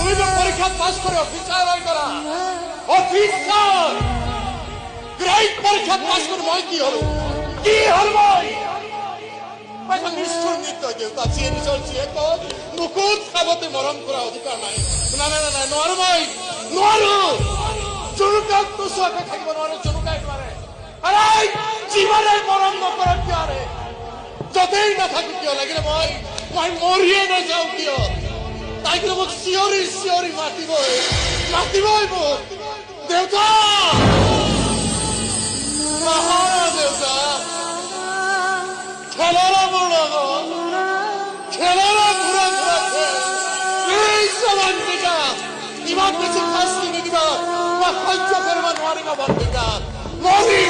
তুমি তো পরীক্ষা পাস করে অফিসার হয়ে করা অফিসার গ্রেড পরীক্ষা পাস করে মই কি হলো মই এখন নিষ্ঠুর নিত্য দেউতা যিয়ে নিজৰ জীয়েকক মুকুট খাবতে মৰম কৰা অধিকাৰ নাই না না না নোৱাৰো মই নোৱাৰো জুনুকাক নোচোৱাকৈ থাকিব নোৱাৰো জুনুকাই নোৱাৰে আৰে জীৱনে মৰম নকৰক কিয় আৰে য'তেই নাথাকো কিয় লাগিলে মই মৰিয়ে নাযাওঁ কিয় তাই কিন্তু মোক চিঞৰি চিঞৰি মাতিবই মোক দেউতা দেউতা খেলাৰা মোৰ লগত খেলাৰা ঘূৰা ঘূৰা বন্দিকা ইমান বেছি শাস্তি নিদিবা মই সহ্য কৰিব নোৱাৰিবা বন্দিকা মৰি